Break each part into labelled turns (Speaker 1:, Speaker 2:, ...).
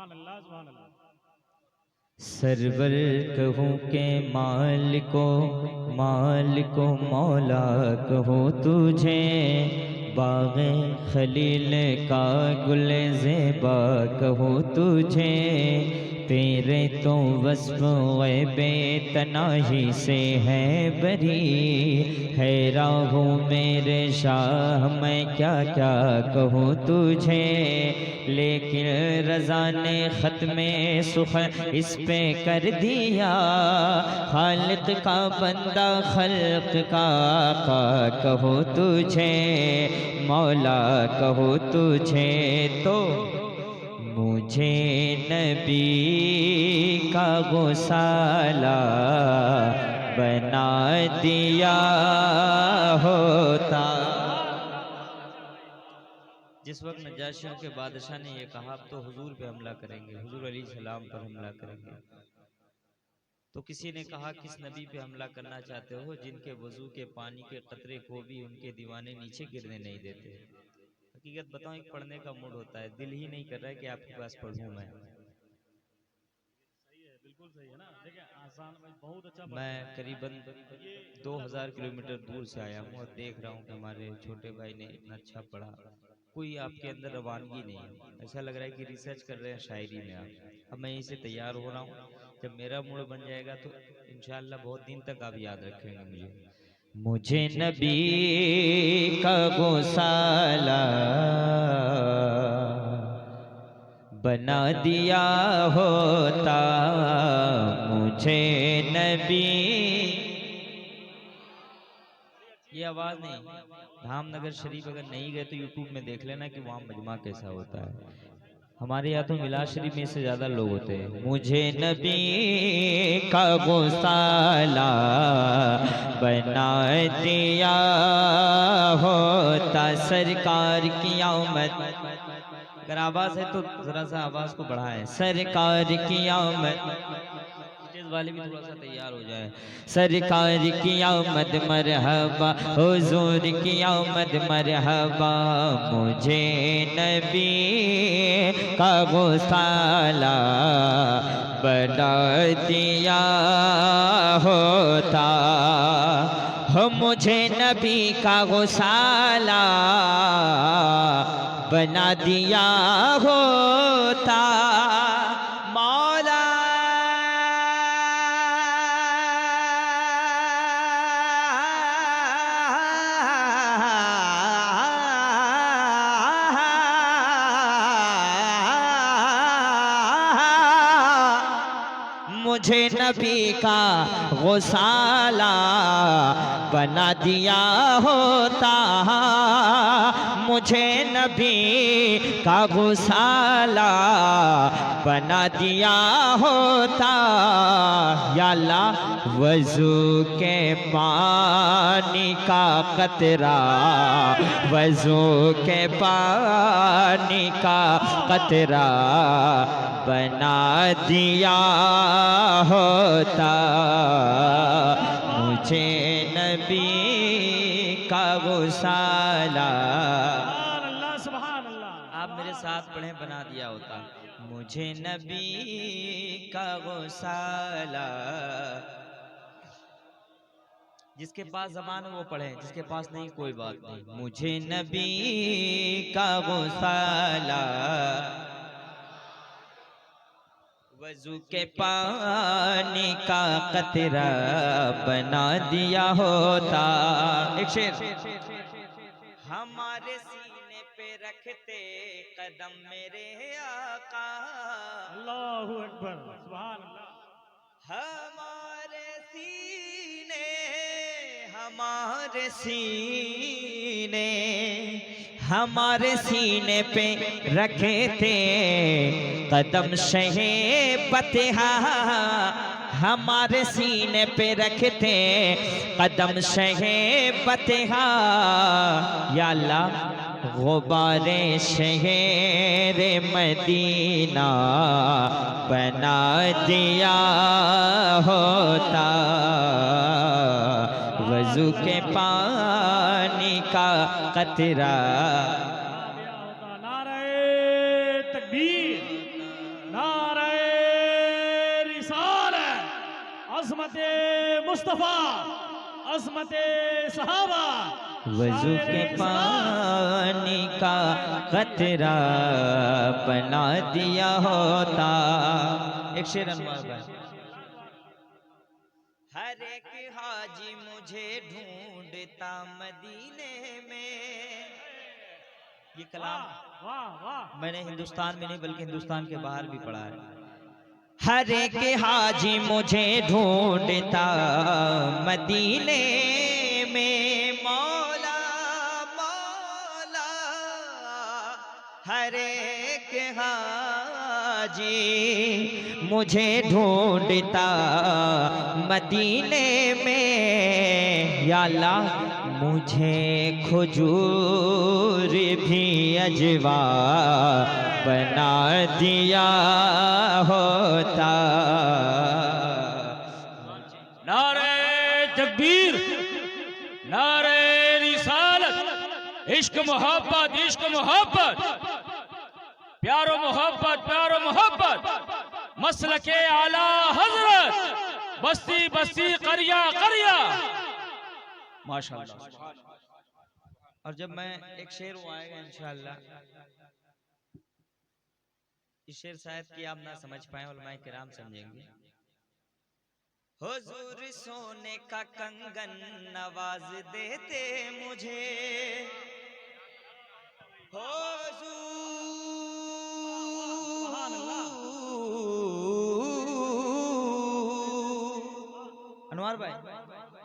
Speaker 1: सुभान अल्लाह।
Speaker 2: सरवर कहूँ के माल को मौला कहूँ तुझे, बाग़े खलील का गुले ज़ेबा कहूँ तुझे, तेरे तो वस्फ़ ग़ैबे तनाही से है बरी, हैरान हूँ मेरे शाह मैं क्या क्या कहूँ तुझे, लेकिन रज़ा ने ख़त्मे सुख इस पे कर दिया, खालिक का बंदा खल्क का आका कहूँ तुझे, मौला कहूँ तुझे, तो मुझे नबी का गुसाला बना दिया होता। जिस वक्त नजाशियों के बादशाह ने ये कहा अब तो हुजूर पे हमला करेंगे, हुजूर अलैहि सलाम पर हमला करेंगे, तो किसी ने कहा किस नबी पे हमला करना चाहते हो जिनके वजू के पानी के कतरे को भी उनके दीवाने नीचे गिरने नहीं देते। हकीकत बताऊं, एक पढ़ने का मूड होता है, दिल ही नहीं कर रहा है कि आपके पास पढ़ूं मैं।
Speaker 1: सही है, बिल्कुल सही है ना। देखिए आसान भाई बहुत अच्छा
Speaker 2: मैं
Speaker 1: पढ़ते हैं।
Speaker 2: करीबन 2000 किलोमीटर दूर से आया हूँ और देख रहा हूँ कि हमारे छोटे भाई ने इतना अच्छा पढ़ा, कोई आपके अंदर रवानगी नहीं है, ऐसा लग रहा है कि रिसर्च कर रहे हैं शायरी में आप। अब मैं यहीं से तैयार हो रहा हूँ, जब मेरा मूड बन जाएगा तो इंशाअल्लाह बहुत दिन तक आप याद रखेंगे मुझे। मुझे नबी का गोसाला बना दिया होता, मुझे नबी। ये आवाज नहीं, धामनगर शरीफ अगर नहीं गए तो यूट्यूब में देख लेना कि वहां मजमा कैसा होता है। हमारे यहाँ तो मिलाद शरीफ में से ज्यादा लोग होते हैं। मुझे नबी का गोसाला बना दिया होता, सरकार की आमद। अगर आवाज है तो जरा सा आवाज को बढ़ाएं। सरकार की आमद, स्टेज वाले भी थोड़ा सा तैयार हो जाए। सरकार की आमद मरहबा, हुजूर की आमद मरहबा, मुझे नबी का गोसाला बना दिया होता, हो मुझे नबी का गोसाला बना दिया होता, मौला मुझे नबी का गुसाला बना दिया होता, मुझे नबी का गुसाला बना दिया होता, या अल्लाह वज़ू के पानी का कतरा, वज़ू के पानी का कतरा बना दिया होता, मुझे नबी का गुसाला।
Speaker 1: सुभान अल्लाह।
Speaker 2: आप मेरे साथ पढ़े, बना दिया होता, मुझे नबी का गुसाला। जिसके पास ज़बान है वो पढ़े, जिसके पास नहीं कोई बात नहीं। मुझे नबी का गुसाला वज़ू के पानी का कतरा बना दिया होता। एक शेर, हमारे सीने पे रखते कदम मेरे आका,
Speaker 1: अल्लाहु अकबर, सुभान अल्लाह।
Speaker 2: हमारे सीने, हमारे सीने, हमारे सीने पे रखे थे कदम शहे बतहा, हमारे सीने पे रखते कदम शहे बतहा, या अल्लाह गुबारे शहर मदीना बना दिया होता, वज़ू के पानी का कतरा।
Speaker 1: नारे तकबीर, असमत मुस्तफा, असमत सहाबा,
Speaker 2: वजू
Speaker 1: शायर
Speaker 2: के
Speaker 1: इस्लाम।
Speaker 2: पानी का कतरा बना दिया होता। एक शेर अनवर भाई। हर एक हाजी मुझे ढूंढता मदीने में। ये कलाम
Speaker 1: वाह वाह।
Speaker 2: मैंने हिंदुस्तान में नहीं बल्कि हिंदुस्तान के बाहर भी पढ़ा है। हर एक हाजी मुझे ढूंढता मदीने में, मौला मौला। हर एक हाजी मुझे ढूंढता मदीने में। या अल्लाह मुझे खजूर भी अजवा बना दिया होता।
Speaker 1: नारे तकबीर, नारे रिसालत, इश्क मोहब्बत, इश्क मोहब्बत, प्यारो मोहब्बत, प्यारो मोहब्बत, मसलके आला हजरत, बस्ती बस्ती करिया करिया। माशाअल्लाह।
Speaker 2: और जब मैं एक शेर वो आएगा इंशाअल्लाह, इस शेर शायद कि आप ना समझ पाए, उलमाए किराम समझेंगे। हुजूर सोने का कंगन नवाज देते मुझे, अनवर भाई,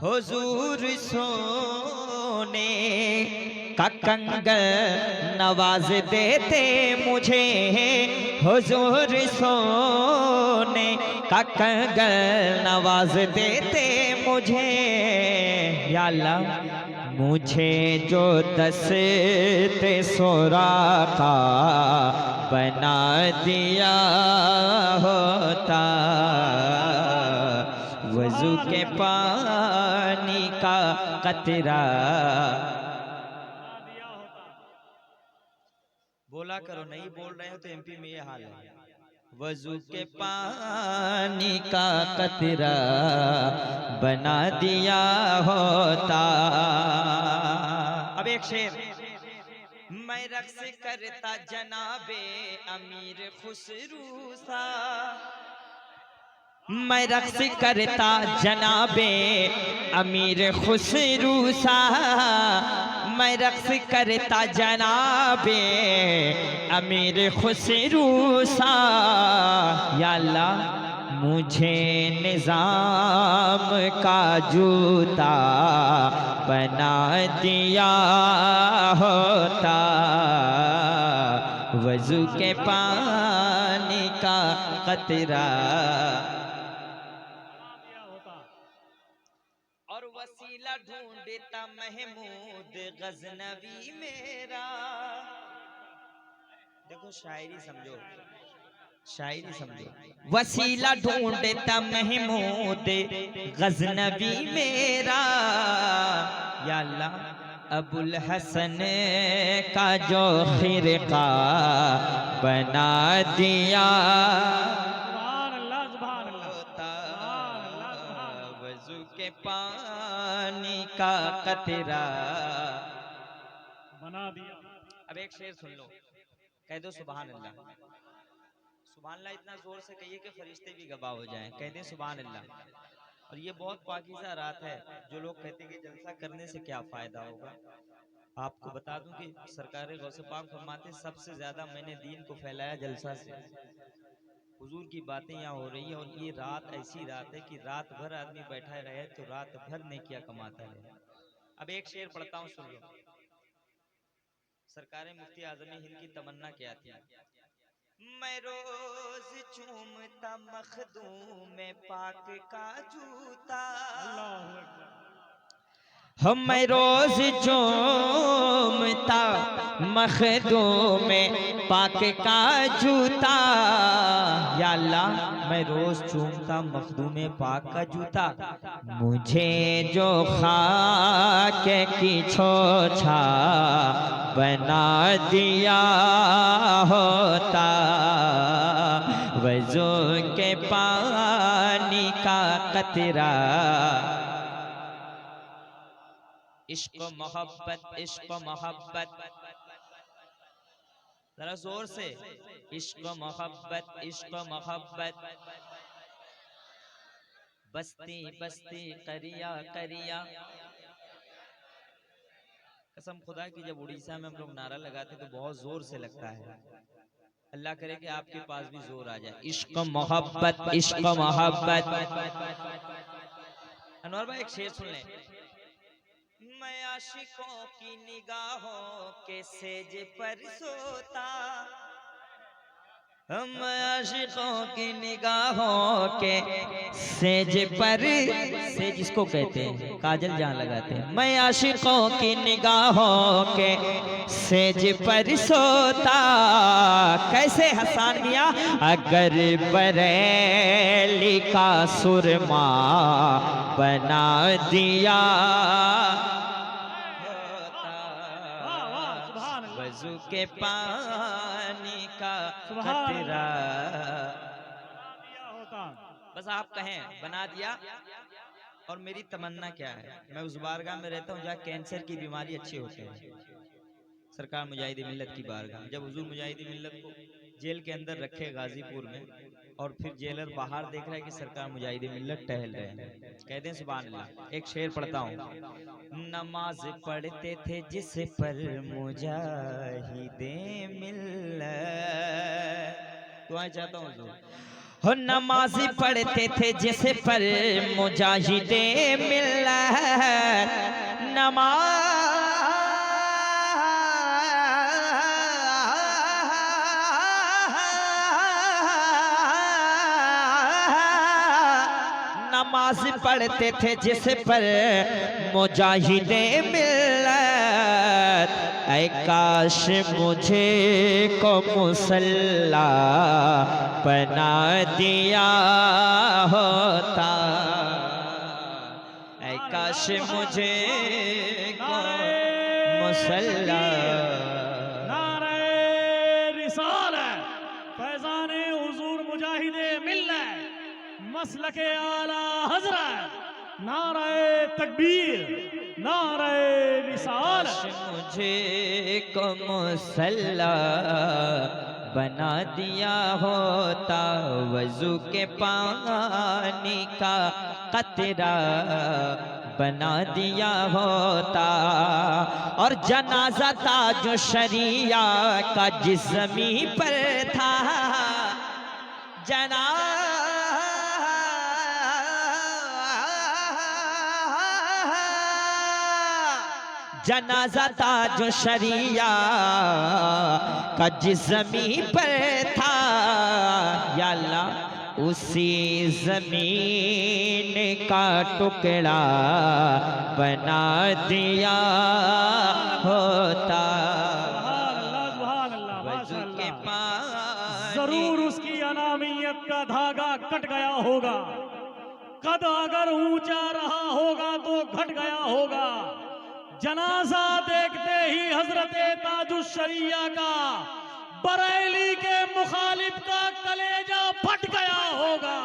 Speaker 2: हुजूर सोने का कंगन नवाज देते मुझे, हुजूर सोने का कंगन नवाज देते मुझे। या अल्लाह मुझे जो दस्ते सोरा का बना दिया होता, वजू के पानी का कतरा। बोला करो, नहीं बोल रहे हो तो एमपी में ये हाल है। वजू के पानी का कतरा बना दिया होता। अब एक शेर। मैं रक्स करता जनाबे अमीर खुसरू सा, मैं रक्स करता जनाबे अमीर खुसरू सा, मैं रक्स करता जनाबे अमीर खुसरू सा। या अल्लाह मुझे निजाम का जूता बना दिया होता, वजू के पानी का कतरा। और वसीला ढूंढता महमूद गजनवी मेरा। देखो शायरी समझो, शायरी समझो। वसीला ढूंढता महमूद गजनवी मेरा। या अल्लाह अबुल हसन का जो खिरका बना दिया होता, वजू के पानी का कतरा
Speaker 1: बना दिया।
Speaker 2: अब एक शेर सुन लो, कह दो सुभान अल्लाह। सुभान अल्लाह इतना जोर से कहिए कि फरिश्ते भी गवाह हो जाएं। कह दे सुभान अल्लाह। और ये बहुत पाकीज़ा रात है। जो लोग कहते हैं कि जलसा करने से क्या फायदा होगा, आपको बता दूं कि सरकार गौसे पाक फरमाते सबसे ज्यादा मैंने दीन को फैलाया जलसा से। हुजूर की बातें यहाँ हो रही है और ये रात ऐसी रात है कि रात भर आदमी बैठा रहे तो रात भर नेकियां कमाता रहे। अब एक शेर पढ़ता हूँ, सुन लो। सरकार मुफ्ती आज़म हिंद की तमन्ना क्या थी? मैं रोज चूमता मखदूम पाक का जूता, हम मैं रोज चूमता मखदूम पाक का जूता। या अल्लाह मैं रोज चूमता मखदूम पाक का जूता, मुझे जो खाक की छोछा बना दिया होता, वजू के पानी का कतरा। इश्क मोहब्बत, इश्क मोहब्बत, जरा जोर से। इश्क मोहब्बत, इश्क मोहब्बत, बस्ती बस्ती करिया करिया। कसम खुदा की जब उड़ीसा में हम लोग नारा लगाते तो बहुत जोर से लगता है। अल्लाह करे कि आपके पास भी जोर आ जाए। इश्क मोहब्बत, इश्क मोहब्बत। अनवर भाई एक शेर सुन लें। मैं आशिकों की निगाहों के सेज पर सोता, हम आशिकों की निगाहों के सेज पर, सेज इसको कहते हैं काजल जहाँ लगाते हैं। मैं आशिकों की निगाहों के सेज पर सोता, कैसे हसन मियां, अगर बरेली का सुरमा बना दिया वजू के पानी का कतरा। बस आप कहें बना दिया। और मेरी तमन्ना क्या है, मैं उस बारगाह में रहता हूँ जहाँ कैंसर की बीमारी अच्छी होती है। सरकार मुजाहिद मिल्लत की बारगाह, जब हुजूर मुजाहिद मिल्लत को जेल के अंदर रखे गाजीपुर में, और फिर जेलर बाहर देख रहा है कि सरकार मुजाहिद मिल्लत टहल रहे हैं, कहते हैं सुभान अल्लाह। एक शेर पढ़ता हूँ। नमाज पढ़ते थे जिस पर मुजाहिदे मिल्लत, दुआएं चाहता हूँ हुजूर। हो नमाज पढ़ते थे जिस पर मुजाहिदे मिल्लत, नमाज नमाज पढ़ते थे जिस पर मुजाहिदे मिल्लत, ऐ काश मुझे को मुसल्ला बना दिया होता, ऐ काश मुझे को मुसल्ला।
Speaker 3: नारे रिसालत, फैज़ाने हुजूर मुजाहिदे मिल्लत, मसलके आला हज़रत, नारे तकबीर, नारे रिसालत।
Speaker 2: मुझे को मुसल्ला बना दिया होता, वजू के पानी का कतरा बना दिया होता, और जनाजा था जो शरिया का जिस ज़मीन पर था, जनाजा था जो शरिया का जिस ज़मीन पर था, या अल्लाह उसी ज़मीन का टुकड़ा बना दिया होता। वजू के पानी,
Speaker 3: जरूर उसकी अनामियत का धागा कट गया होगा, कद अगर ऊंचा रहा होगा तो घट गया होगा। जनाजा देखते ही हजरत ताजुश्शरिया का, बरेली के मुखालिफ का कलेजा फट गया होगा।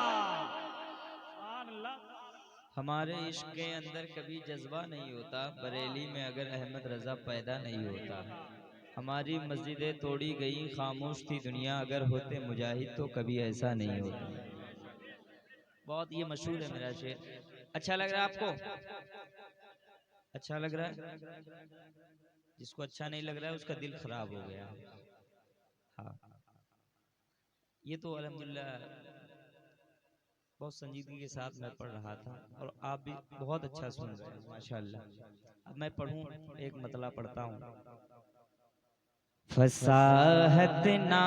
Speaker 2: हमारे इश्क के अंदर कभी जज्बा नहीं होता, बरेली में अगर अहमद रजा पैदा नहीं होता। हमारी मस्जिदें तोड़ी गई, खामोश थी दुनिया, अगर होते मुजाहिद तो कभी ऐसा नहीं होता। बहुत ये मशहूर है मेरा शेर। अच्छा लग रहा है आपको? अच्छा लग रहा है? जिसको अच्छा नहीं लग रहा है उसका दिल खराब हो गया। हाँ, ये तो अल्हम्दुलिल्लाह बहुत संजीदगी के साथ मैं पढ़ रहा था, और आप भी बहुत अच्छा सुन रहे हैं माशाअल्लाह। अब मैं पढ़ूं, एक मतला पढ़ता हूँ। फसाहत ना